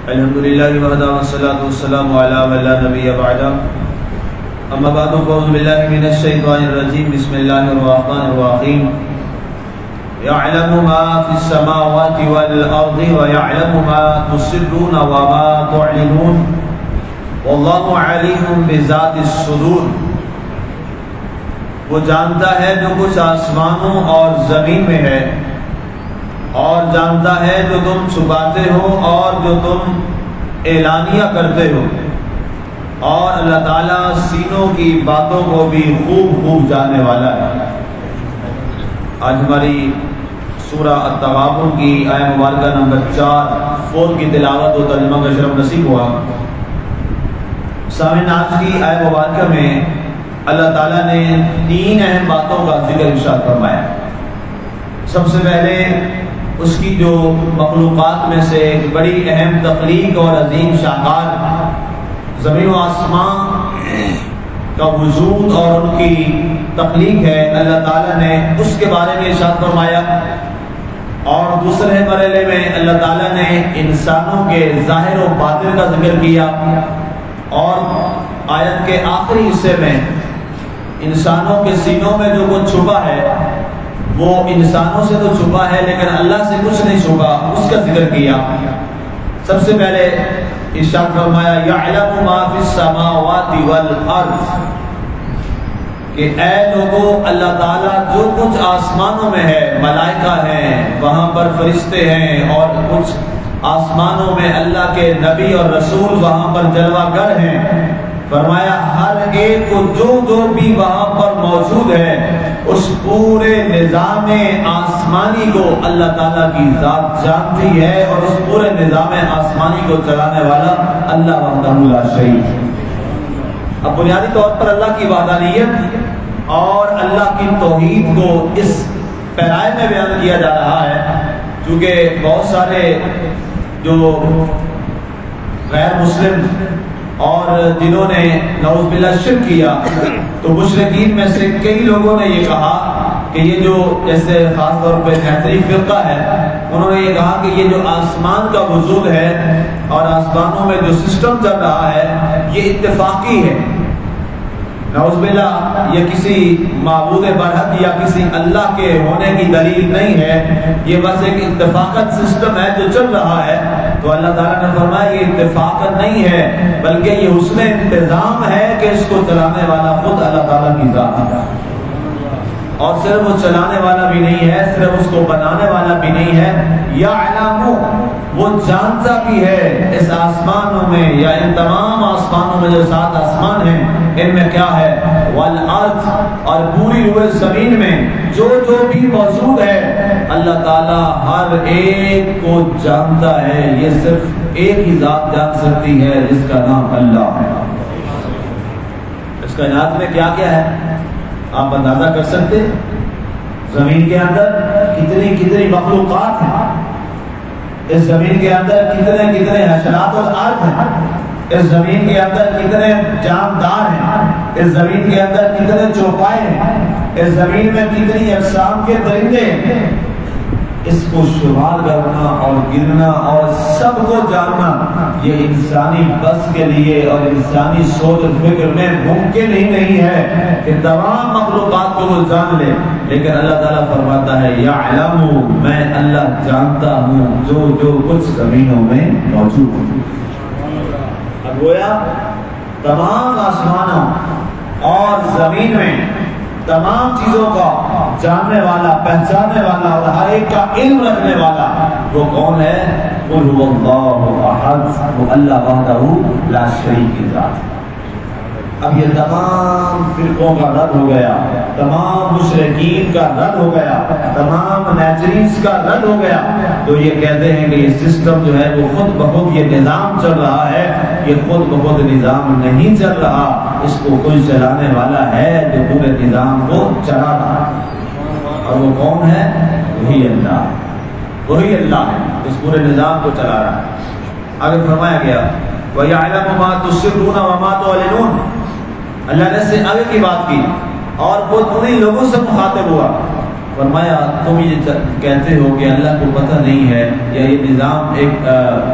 الحمد للہ وحدہ والصلاة والسلام علی من لا نبی بعدہ اما بعد فاعوذ باللہ من الشیطان الرجیم بسم اللہ الرحمن الرحیم یعلم ما فی السماوات والارض ویعلم ما تسرون وما تعلنون واللہ علیم بذات الصدور۔ وہ جانتا ہے جو کچھ آسمانوں اور زمین میں ہے، اور جانتا ہے جو تم چھپاتے ہو اور جو تم اعلانیہ کرتے ہو، اور اللہ تعالیٰ سینوں کی باتوں کو بھی خوب جاننے والا ہے۔ آج ہماری سورہ التغابن کی آیت مبارکہ نمبر 4 کی تلاوت و ترجمہ کا شرف نصیب ہوا۔ سامعین، آج کی آیت مبارکہ میں اللہ تعالیٰ نے 3 اہم باتوں کا ذکر ارشاد فرمایا۔ سب سے پہلے اس کی جو مخلوقات میں سے ایک بڑی اہم تخلیق اور عظیم شاہکار زمین و آسمان کا وجود اور ان کی تخلیق ہے، اللہ تعالیٰ نے اس کے بارے میں ارشاد فرمایا۔ اور دوسرے مرحلے میں اللہ تعالیٰ نے انسانوں کے ظاہر و باطن کا ذکر کیا، اور آیت کے آخری حصے میں انسانوں کے سینوں میں جو کچھ چھپا ہے وہ انسانوں سے تو چھپا ہے لیکن اللہ سے کچھ نہیں چھپا، اس کا ذکر کیا۔ سب سے پہلے ارشاد فرمایا یعلم ما فی السماوات والارض، کہ اے لوگو اللہ تعالیٰ جو کچھ آسمانوں میں ہے، ملائکہ ہیں، وہاں پر فرشتے ہیں، اور کچھ آسمانوں میں اللہ کے نبی اور رسول وہاں پر جلوہ گر ہیں، فرمایا ہر ایک کو جو بھی وہاں پر موجود ہے اس پورے نظام آسمانی کو اللہ تعالیٰ کی ذات جانتی ہے، اور اس پورے نظام آسمانی کو چلانے والا اللہ وحدہ لا شریک ہے۔ اب بنیادی طور پر اللہ کی وحدانیت اور اللہ کی توحید کو اس پیرائے میں بیان کیا جا رہا ہے، کیونکہ بہت سارے جو غیر مسلم اور جنہوں نے نعوذ باللہ شرک کیا، تو مشرکین میں سے کئی لوگوں نے یہ کہا کہ یہ جو جیسے خاص طور پہ نیتری فرقہ ہے، انہوں نے یہ کہا کہ یہ جو آسمان کا وجود ہے اور آسمانوں میں جو سسٹم چل رہا ہے یہ اتفاقی ہے۔ نعوذ باللہ یہ کسی معبود برحق یا کسی اللہ کے ہونے کی دلیل نہیں ہے، یہ بس ایک اتفاقت سسٹم ہے جو چل رہا ہے۔ تو اللہ تعالیٰ نے فرمایا یہ اتفاقت نہیں ہے بلکہ یہ حسن انتظام ہے کہ اس کو چلانے والا خود اللہ تعالیٰ کی ذات ہے، اور صرف وہ چلانے والا بھی نہیں ہے، صرف اس کو بنانے والا بھی نہیں ہے، یعلم وہ جانتا بھی ہے اس آسمانوں میں یا ان تمام آسمانوں میں جو 7 آسمان ہیں ان میں کیا ہے، والارض اور پوری روئے زمین میں جو بھی موجود ہے اللہ تعالیٰ ہر ایک کو جانتا ہے۔ یہ صرف ایک ہی ذات جان سکتی ہے جس کا نام اللہ ہے۔ اس کائنات میں کیا کیا ہے آپ اندازہ کر سکتے؟ زمین کے اندر کتنی مخلوقات ہیں، اس زمین کے اندر کتنے حشرات اور آرد ہیں، اس زمین کے اندر کتنے جاندار ہیں، اس زمین کے اندر کتنے چوپائے ہیں، اس زمین میں کتنی اقسام کے درندے ہیں۔ اس کو شمار کرنا اور گننا اور سب کو جاننا یہ انسانی بس کے لیے اور انسانی سوچ و فکر میں ممکن ہی نہیں ہے کہ تمام مخلوقات کو وہ جان لے، لیکن اللہ تعالیٰ فرماتا ہے یعلم، میں اللہ جانتا ہوں جو کچھ زمینوں میں موجود ہے۔ اب گویا تمام آسمانوں اور زمین میں تمام چیزوں کا جاننے والا، پہچاننے والا اور ہر ایک کا علم رکھنے والا وہ کون ہے؟ قل هو اللہ احد، وہ اللہ وحدہ لا شریک کی ذات ہے۔ اب یہ تمام فرقوں کا رد ہو گیا، تمام مشرکین کا رد ہو گیا، تمام نیچریز کا رد ہو گیا، تو یہ کہتے ہیں کہ یہ سسٹم جو ہے وہ خود بخود یہ نظام چل رہا ہے، یہ خود بخود نظام نہیں چل رہا، اس کو کوئی چلانے والا ہے جو پورے نظام کو چلا رہا ہے، اور وہ کون ہے؟ وہی اللہ ہے، اس پورے نظام کو چلا رہا ہے۔ آگے فرمایا گیا وَيَعْلَمُ مَا تُسِرُّونَ وَمَا تُعْلِنُونَ، اللہ نے سے آگے کی بات کی اور وہ انہی لوگوں سے مخاطب ہوا فرمایا تم یہ کہتے ہو کہ اللہ کو پتہ نہیں ہے، یا یہ نظام ایک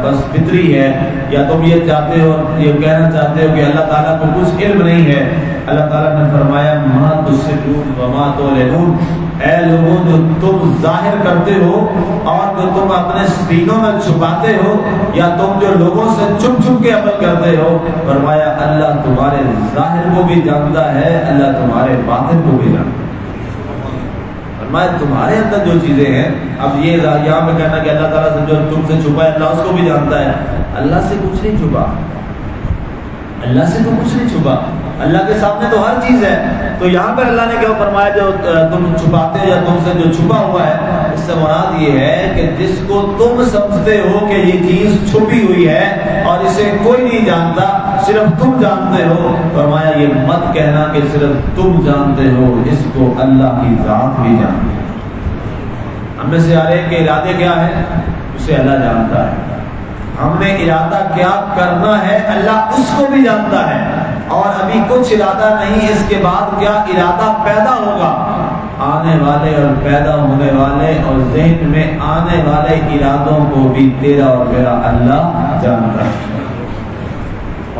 بس فطری ہے، یا تم یہ چاہتے ہو، یہ کہنا چاہتے ہو کہ اللہ تعالیٰ کو کچھ علم نہیں ہے۔ اللہ تعالیٰ نے فرمایا ما تسرون وما تعلنون، اے لوگوں جو تم ظاہر کرتے ہو اور جو تم اپنے سینوں میں چھپاتے ہو، یا تم جو لوگوں سے چھپ چھپ کے عمل کرتے ہو، فرمایا اللہ تمہارے ظاہر کو بھی جانتا ہے، اللہ تمہارے باطن کو بھی جانتا ہے۔ تمہارے اندر جو چیزیں ہیں، اب یہ یہاں پہ کہنا کہ اللہ تعالیٰ سے جو تم سے چھپا ہے اللہ اس کو بھی جانتا ہے، اللہ سے کچھ نہیں چھپا، اللہ سے تو کچھ نہیں چھپا، اللہ کے سامنے تو ہر چیز ہے۔ تو یہاں پر اللہ نے کیا فرمایا جو تم چھپاتے ہو یا تم سے جو چھپا ہوا ہے، اس سے مراد یہ ہے کہ جس کو تم سمجھتے ہو کہ یہ چیز چھپی ہوئی ہے اور اسے کوئی نہیں جانتا، صرف تم جانتے ہو، فرمایا یہ مت کہنا کہ صرف تم جانتے ہو، اس کو اللہ کی ذات بھی جانتی ہے۔ ہم میں سے ہر ایک کے ارادے کیا ہے اسے اللہ جانتا ہے، ہم نے ارادہ کیا کرنا ہے اللہ اس کو بھی جانتا ہے، اور ابھی کچھ ارادہ نہیں، اس کے بعد کیا ارادہ پیدا ہوگا، آنے والے اور پیدا ہونے والے اور ذہن میں آنے والے ارادوں کو بھی تیرا اور میرا اللہ جانتا ہے۔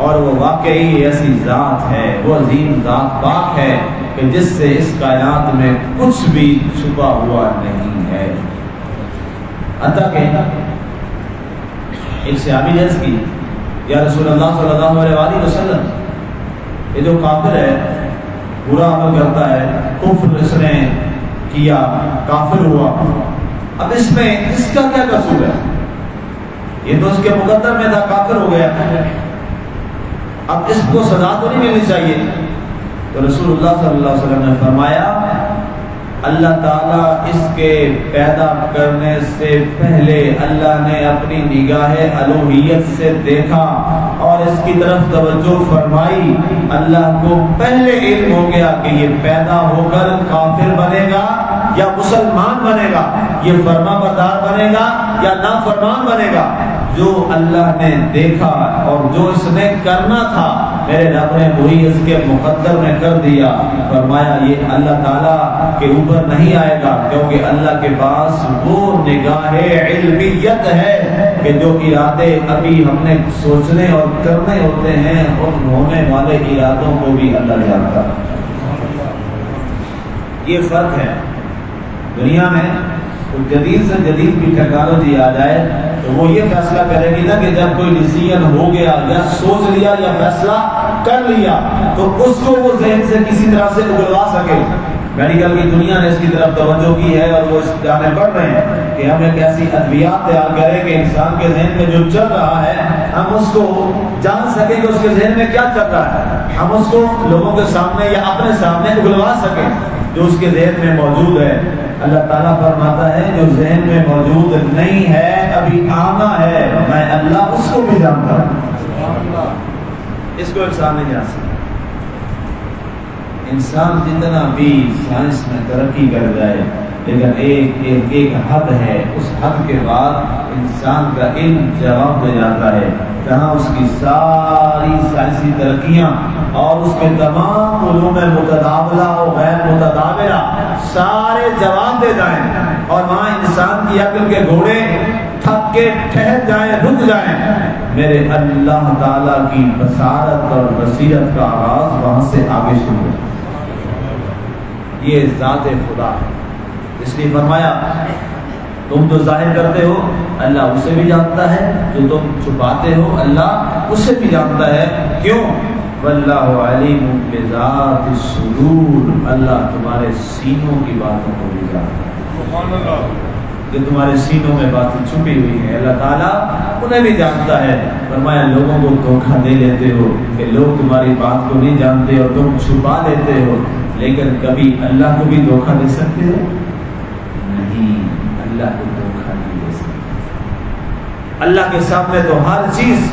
اور وہ واقعی ایسی ذات ہے، وہ عظیم ذات پاک ہے کہ جس سے اس کائنات میں کچھ بھی چھپا ہوا نہیں ہے۔ حتیٰ کہ ایک صحابی نے عرض کی یا رسول اللہ صلی اللہ علیہ وآلہ وسلم، یہ جو کافر ہے، برا عمل کرتا ہے، کفر اس نے کیا، کافر ہوا، اب اس میں اس کا کیا قصور ہے؟ یہ تو اس کے مقدر میں تھا، کافر ہو گیا، اب اس کو سزا تو نہیں ملنی چاہیے؟ تو رسول اللہ صلی اللہ علیہ وسلم نے فرمایا اللہ تعالیٰ اس کے پیدا کرنے سے پہلے اللہ نے اپنی نگاہ الوہیت سے دیکھا اور اس کی طرف توجہ فرمائی، اللہ کو پہلے علم ہو گیا کہ یہ پیدا ہو کر کافر بنے گا یا مسلمان بنے گا، یہ فرما بردار بنے گا یا نافرمان بنے گا۔ جو اللہ نے دیکھا اور جو اس نے کرنا تھا میرے رب نے وہی اس کے مقدر میں کر دیا۔ فرمایا یہ اللہ تعالیٰ کے اوپر نہیں آئے گا، کیونکہ اللہ کے پاس وہ نگاہ علمیت ہے کہ جو ارادے ابھی ہم نے سوچنے اور کرنے ہوتے ہیں ان ہونے والے ارادوں کو بھی اللہ جانتا ہے۔ یہ فرق ہے۔ دنیا میں جدید سے جدید کی ٹیکنالوجی آ جائے تو وہ یہ فیصلہ کرے گی نا کہ جب کوئی ڈیسیژن ہو گیا یا سوچ لیا یا فیصلہ کر لیا تو اس کو وہ ذہن سے کسی طرح سے اگلوا سکے۔ میڈیکل کی دنیا نے اس کی طرف توجہ کی ہے اور وہ اس جانے پڑھ رہے ہیں کہ ہم ایک ایسی ادویات تیار کریں کہ انسان کے ذہن میں جو چل رہا ہے ہم اس کو جان سکیں کہ اس کے ذہن میں کیا چل رہا ہے، ہم اس کو لوگوں کے سامنے یا اپنے سامنے اگلوا سکیں جو اس کے ذہن میں موجود ہے۔ اللہ تعالیٰ فرماتا ہے جو ذہن میں موجود نہیں ہے ابھی آنا ہے، میں اللہ اس کو بھی جانتا ہوں، اس کو انسان نہیں جان سکتا۔ انسان جتنا بھی سائنس میں ترقی کر جائے لیکن ایک حد ہے، اس حد کے بعد انسان کا علم جواب دے جاتا ہے، جہاں اس کی ساری سائنسی ترقیاں اور اس کے تمام علوم متداولہ و غیر متداولہ سارے جواب دے جائیں اور وہاں انسان کی عقل کے گھوڑے تھک کے ٹھہر جائیں، رک جائیں، میرے اللہ تعالیٰ کی بصارت اور بصیرت کا آغاز وہاں سے آگے شروع ہے۔ یہ ذات خدا ہے، اس لیے فرمایا تم جو ظاہر کرتے ہو اللہ اسے بھی جانتا ہے، جو تم چھپاتے ہو اللہ اسے بھی جانتا ہے۔ کیوں؟ واللہ علیم بذات الصدور، اللہ تمہارے سینوں کی باتوں کو بھی جانتا ہے، سبحان اللہ، کہ تمہارے سینوں میں باتیں چھپی ہوئی ہیں اللہ تعالیٰ انہیں بھی جانتا ہے۔ فرمایا لوگوں کو دھوکہ دے لیتے ہو کہ لوگ تمہاری بات کو نہیں جانتے اور تم چھپا لیتے ہو، لیکن کبھی اللہ کو بھی دھوکہ دے سکتے ہو؟ نہیں، اللہ کو دھوکہ نہیں دے سکتے۔ اللہ کے سامنے تو ہر چیز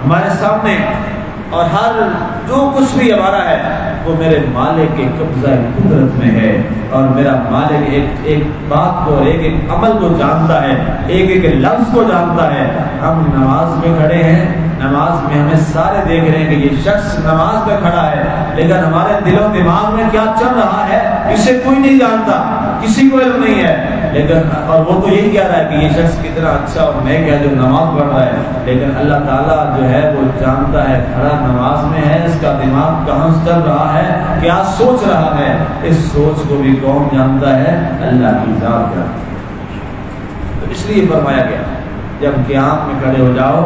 ہمارے سامنے اور ہر جو کچھ بھی ہمارا ہے وہ میرے مالک کے قبضہ قدرت میں ہے، اور میرا مالک ایک بات کو اور ایک عمل کو جانتا ہے، ایک لفظ کو جانتا ہے۔ ہم نماز میں کھڑے ہیں، نماز میں ہمیں سارے دیکھ رہے ہیں کہ یہ شخص نماز میں کھڑا ہے، لیکن ہمارے دل و دماغ میں کیا چل رہا ہے اسے کوئی نہیں جانتا، کسی کو علم نہیں ہے، لیکن اور وہ تو یہی کہہ رہا ہے کہ یہ شخص کتنا اچھا اور نیک ہے جو نماز پڑھ رہا ہے، لیکن اللہ تعالیٰ جو ہے وہ جانتا ہے کھڑا نماز میں ہے، اس کا دماغ کہاں چل رہا ہے، کیا سوچ رہا ہے، اس سوچ کو بھی کون جانتا ہے؟ اللہ کی ذات جانتا ہے۔ تو اس لیے فرمایا گیا جب قیام میں کھڑے ہو جاؤ،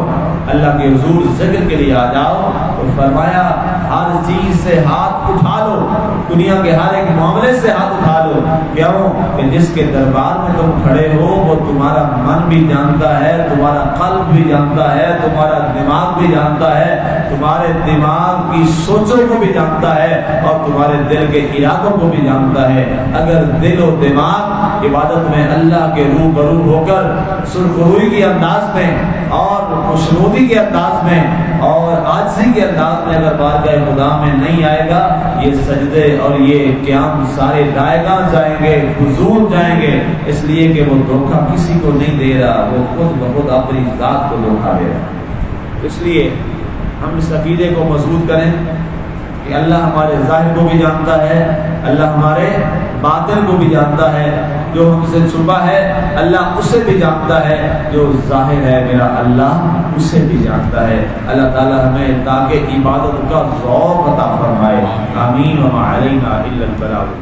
اللہ کے حضور ذکر کے لیے آ جاؤ، تو فرمایا ہر چیز سے ہاتھ اٹھا لو، دنیا کے ہر ایک معاملے سے ہاتھ اٹھا لو، کیوں کہ جس کے دربار میں تم کھڑے ہو وہ تمہارا من بھی جانتا ہے، تمہارا قلب بھی جانتا ہے، تمہارا دماغ بھی جانتا ہے، تمہارے دماغ کی سوچوں کو بھی جانتا ہے، اور تمہارے دل کے ارادوں کو بھی جانتا ہے۔ اگر دل و دماغ عبادت میں اللہ کے روبرو ہو کر سرخروئی کی انداز میں اور خوشنودی کے انداز میں اور عاجزی کے انداز میں اگر بارگاہ خدا میں نہیں آئے گا، یہ سجدے اور یہ قیام سارے رائگاں جائیں گے، حضور جائیں گے، اس لیے کہ وہ دھوکہ کسی کو نہیں دے رہا، وہ خود بخود اپنی ذات کو دھوکہ دے رہا۔ اس لیے ہم اس عقیدے کو مضبوط کریں کہ اللہ ہمارے ظاہر کو بھی جانتا ہے، اللہ ہمارے باطن کو بھی جانتا ہے، جو ہم سے چھپا ہے اللہ اسے بھی جانتا ہے، جو ظاہر ہے میرا اللہ اسے بھی جانتا ہے۔ اللہ تعالی ہمیں تاکہ عبادت کا ذوق عطا فرمائے، آمین۔ وما علینا الا البلاغ۔